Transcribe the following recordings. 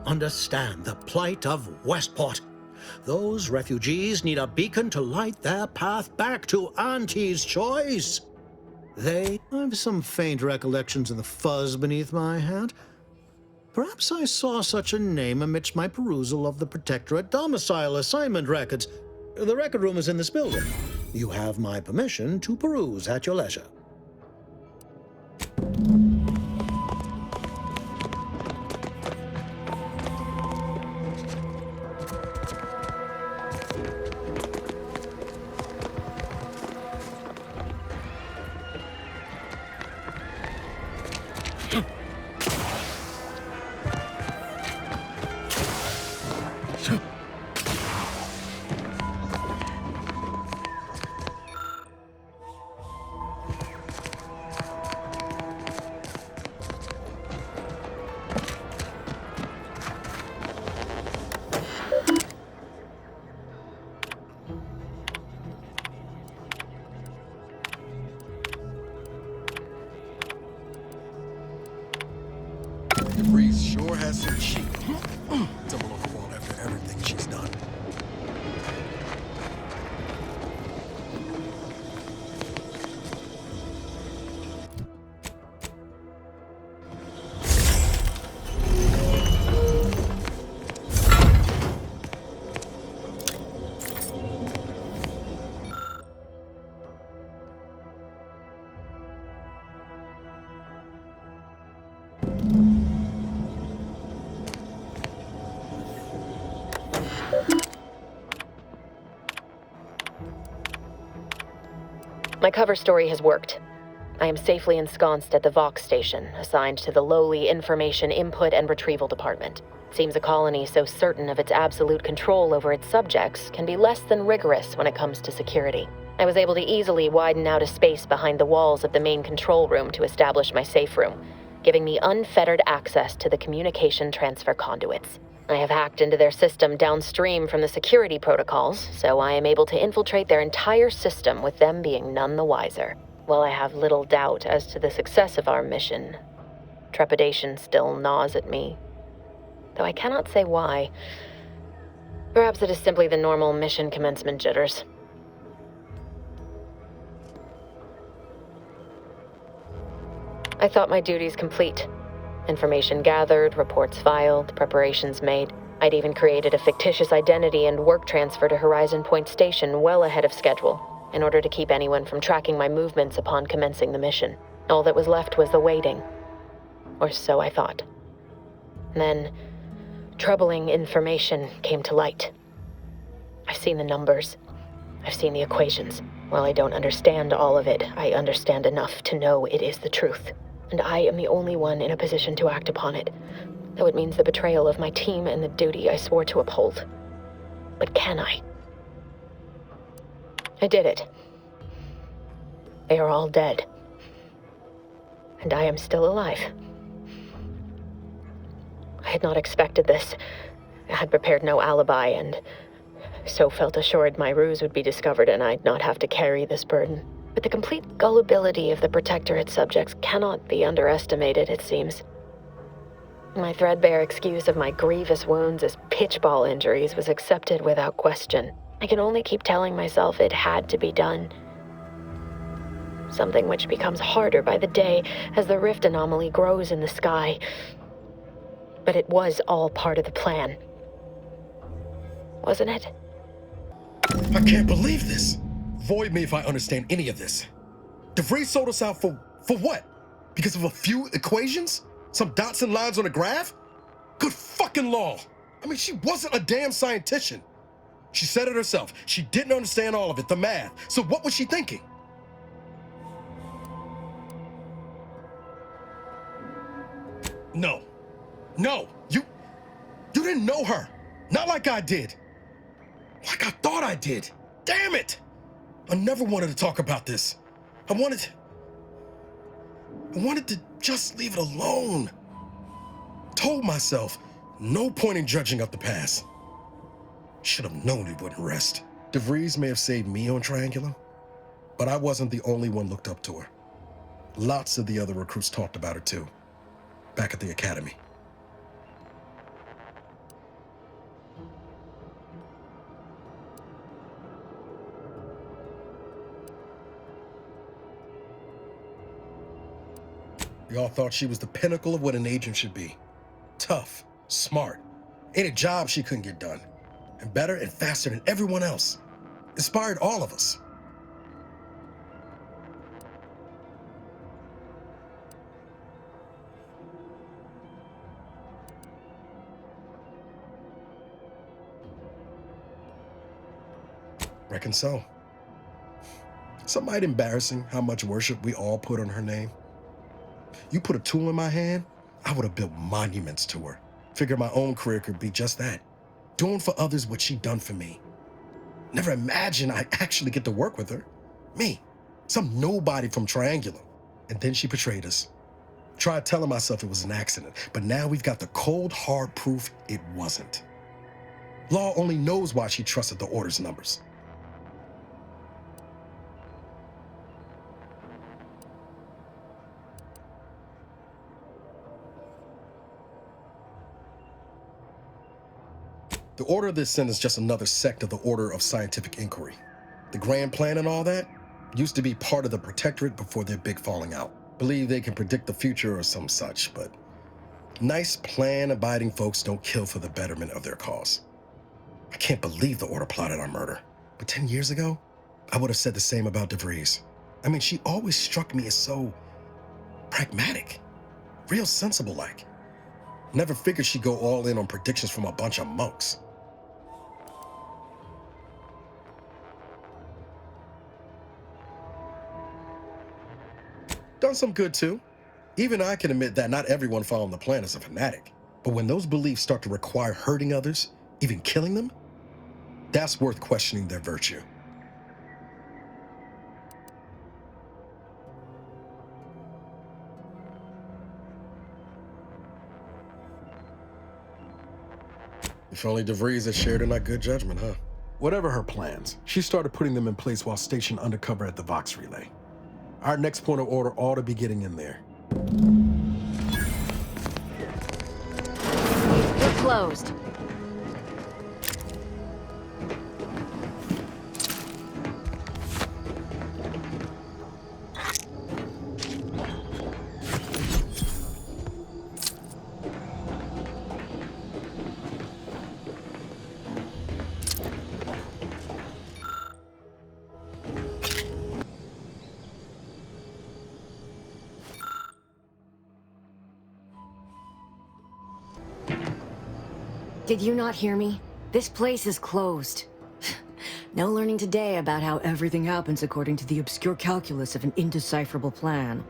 understand the plight of Westport. Those refugees need a beacon to light their path back to Auntie's choice. I've some faint recollections of the fuzz beneath my hat. Perhaps I saw such a name amidst my perusal of the Protectorate domicile assignment records. The record room is in this building. You have my permission to peruse at your leisure. Vries sure has some cheek. Double off the wall after everything she's done. My cover story has worked. I am safely ensconced at the Vox station, assigned to the lowly Information Input and Retrieval Department. Seems a colony so certain of its absolute control over its subjects can be less than rigorous when it comes to security. I was able to easily widen out a space behind the walls of the main control room to establish my safe room, giving me unfettered access to the communication transfer conduits. I have hacked into their system downstream from the security protocols, so I am able to infiltrate their entire system with them being none the wiser. While I have little doubt as to the success of our mission, trepidation still gnaws at me, though I cannot say why. Perhaps it is simply the normal mission commencement jitters. I thought my duties complete. Information gathered, reports filed, preparations made. I'd even created a fictitious identity and work transfer to Horizon Point Station well ahead of schedule, in order to keep anyone from tracking my movements upon commencing the mission. All that was left was the waiting. Or so I thought. Then, troubling information came to light. I've seen the numbers. I've seen the equations. While I don't understand all of it, I understand enough to know it is the truth. And I am the only one in a position to act upon it, though it means the betrayal of my team and the duty I swore to uphold. But can I? I did it. They are all dead. And I am still alive. I had not expected this. I had prepared no alibi, and so felt assured my ruse would be discovered and I'd not have to carry this burden. But the complete gullibility of the Protectorate subjects cannot be underestimated, it seems. My threadbare excuse of my grievous wounds as pitchball injuries was accepted without question. I can only keep telling myself it had to be done. Something which becomes harder by the day as the rift anomaly grows in the sky. But it was all part of the plan. Wasn't it? I can't believe this. Void me if I understand any of this. Vries sold us out for what? Because of a few equations? Some dots and lines on a graph? Good fucking law. I mean, she wasn't a damn scientician. She said it herself. She didn't understand all of it, the math. So what was she thinking? No. You didn't know her. Not like I did. Like I thought I did. Damn it. I never wanted to talk about this. I wanted to just leave it alone. Told myself, no point in dredging up the past. Should have known it wouldn't rest. Vries may have saved me on Triangular, but I wasn't the only one looked up to her. Lots of the other recruits talked about her too, back at the academy. We all thought she was the pinnacle of what an agent should be. Tough, smart, ain't a job she couldn't get done. And better and faster than everyone else. Inspired all of us. Reckon so. Some might embarrassing how much worship we all put on her name. You put a tool in my hand, I would have built monuments to her. Figured my own career could be just that. Doing for others what she done for me. Never imagined I'd actually get to work with her. Me, some nobody from Triangular. And then she betrayed us. Tried telling myself it was an accident, but now we've got the cold, hard proof it wasn't. Law only knows why she trusted the Order's numbers. The Order of this sin is just another sect of the Order of Scientific Inquiry. The Grand Plan and all that used to be part of the Protectorate before their big falling out. Believe they can predict the future or some such, but nice plan-abiding folks don't kill for the betterment of their cause. I can't believe the Order plotted our murder. But 10 years ago, I would have said the same about Vries. I mean, she always struck me as so pragmatic, real sensible-like. Never figured she'd go all in on predictions from a bunch of monks. Done some good too. Even I can admit that not everyone following the plan is a fanatic. But when those beliefs start to require hurting others, even killing them, that's worth questioning their virtue. If only Vries had shared in our good judgment, huh? Whatever her plans, she started putting them in place while stationed undercover at the Vox Relay. Our next point of order ought to be getting in there. We're closed. Did you not hear me? This place is closed. No learning today about how everything happens according to the obscure calculus of an indecipherable plan.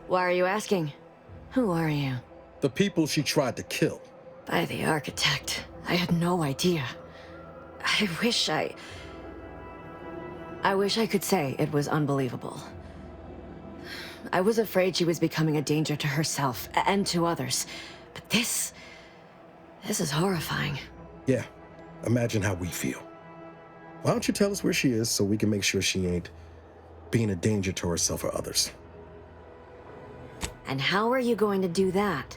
Why are you asking? Who are you? The people she tried to kill. By the architect. I had no idea. I wish I could say it was unbelievable. I was afraid she was becoming a danger to herself and to others. But this is horrifying. Yeah, imagine how we feel. Why don't you tell us where she is so we can make sure she ain't being a danger to herself or others? And how are you going to do that?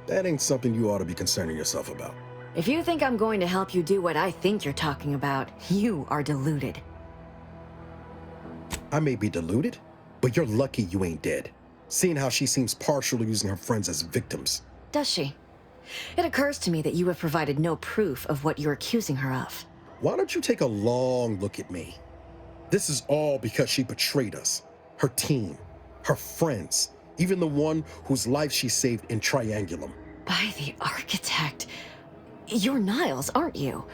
That ain't something you ought to be concerning yourself about. If you think I'm going to help you do what I think you're talking about, you are deluded. I may be deluded, but you're lucky you ain't dead. Seeing how she seems partial to using her friends as victims. Does she? It occurs to me that you have provided no proof of what you're accusing her of. Why don't you take a long look at me? This is all because she betrayed us. Her team, her friends, even the one whose life she saved in Triangulum. By the architect. You're Niles, aren't you?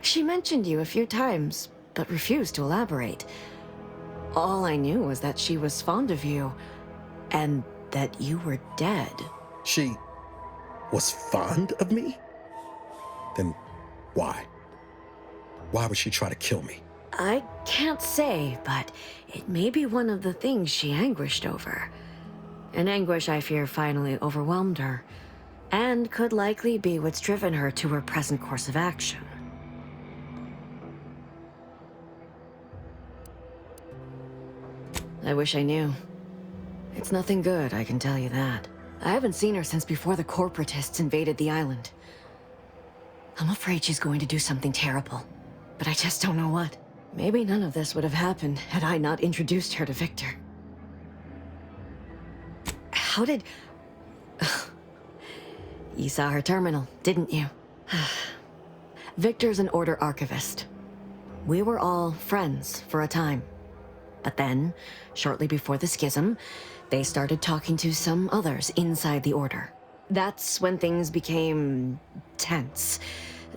She mentioned you a few times, but refused to elaborate. All I knew was that she was fond of you, and that you were dead. She was fond of me? Then why? Why would she try to kill me? I can't say, but it may be one of the things she anguished over. An anguish I fear finally overwhelmed her, and could likely be what's driven her to her present course of action. I wish I knew. It's nothing good, I can tell you that. I haven't seen her since before the corporatists invaded the island. I'm afraid she's going to do something terrible, but I just don't know what. Maybe none of this would have happened had I not introduced her to Victor. How did... You saw her terminal, didn't you? Victor's an Order archivist. We were all friends for a time. But then, shortly before the schism, they started talking to some others inside the Order. That's when things became tense.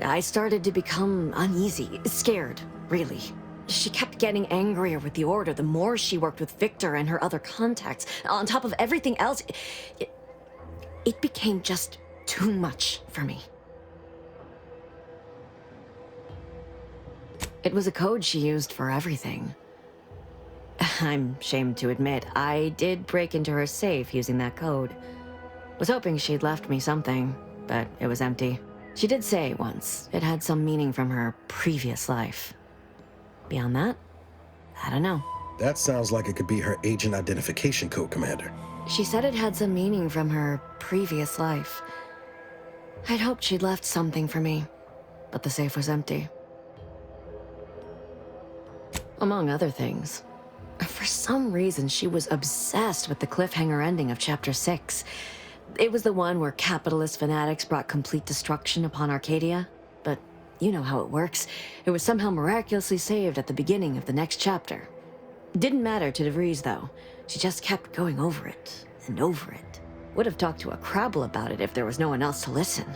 I started to become uneasy, scared, really. She kept getting angrier with the Order the more she worked with Victor and her other contacts. On top of everything else, it became just too much for me. It was a code she used for everything. I'm ashamed to admit, I did break into her safe using that code. Was hoping she'd left me something, but it was empty. She did say once it had some meaning from her previous life. Beyond that, I don't know. That sounds like it could be her agent identification code, Commander. She said it had some meaning from her previous life. I'd hoped she'd left something for me, but the safe was empty. Among other things. For some reason, she was obsessed with the cliffhanger ending of Chapter 6. It was the one where capitalist fanatics brought complete destruction upon Arcadia. But you know how it works. It was somehow miraculously saved at the beginning of the next chapter. Didn't matter to Vries, though. She just kept going over it and over it. Would have talked to a Crabble about it if there was no one else to listen.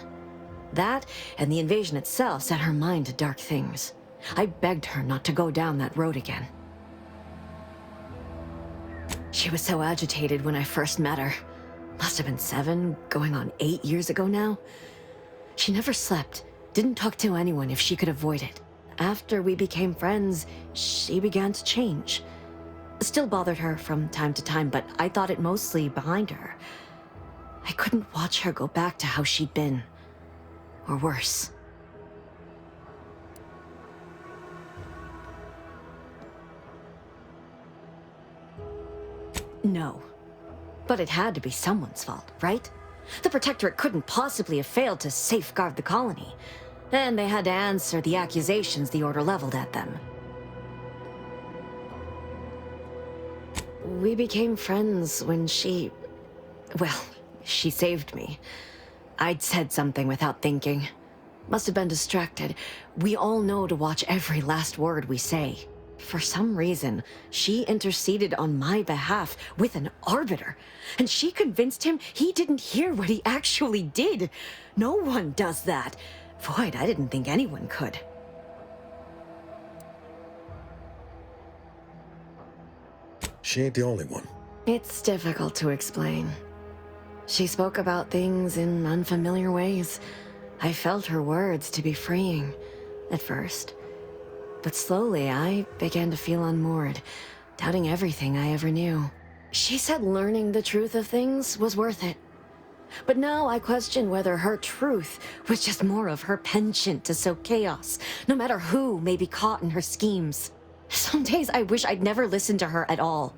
That and the invasion itself set her mind to dark things. I begged her not to go down that road again. She was so agitated when I first met her. Must have been 7, going on 8 years ago now. She never slept, didn't talk to anyone if she could avoid it. After we became friends, she began to change. Still bothered her from time to time, but I thought it mostly behind her. I couldn't watch her go back to how she'd been. Or worse. No. But it had to be someone's fault, right? The Protectorate couldn't possibly have failed to safeguard the colony. And they had to answer the accusations the Order leveled at them. We became friends when she... well, she saved me. I'd said something without thinking. Must have been distracted. We all know to watch every last word we say. For some reason, she interceded on my behalf with an arbiter, and she convinced him he didn't hear what he actually did. No one does that. Void, I didn't think anyone could. She ain't the only one. It's difficult to explain. She spoke about things in unfamiliar ways. I felt her words to be freeing, at first. But slowly, I began to feel unmoored, doubting everything I ever knew. She said learning the truth of things was worth it. But now I question whether her truth was just more of her penchant to sow chaos, no matter who may be caught in her schemes. Some days I wish I'd never listened to her at all.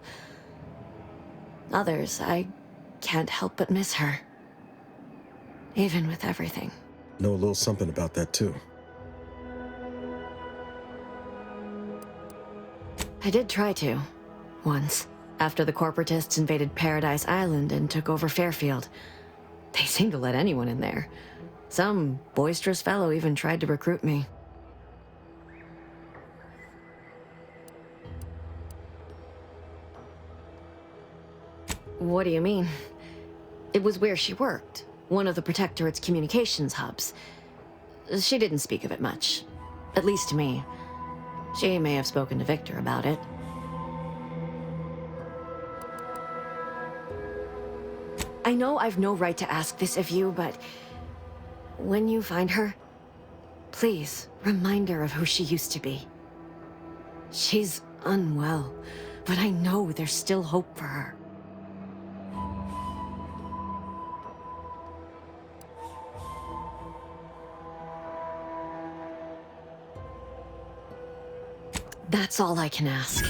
Others, I can't help but miss her. Even with everything. Know a little something about that, too. I did try to. Once. After the corporatists invaded Paradise Island and took over Fairfield. They seemed to let anyone in there. Some boisterous fellow even tried to recruit me. What do you mean? It was where she worked. One of the Protectorate's communications hubs. She didn't speak of it much. At least to me. She may have spoken to Victor about it. I know I've no right to ask this of you, but when you find her, please remind her of who she used to be. She's unwell, but I know there's still hope for her. That's all I can ask.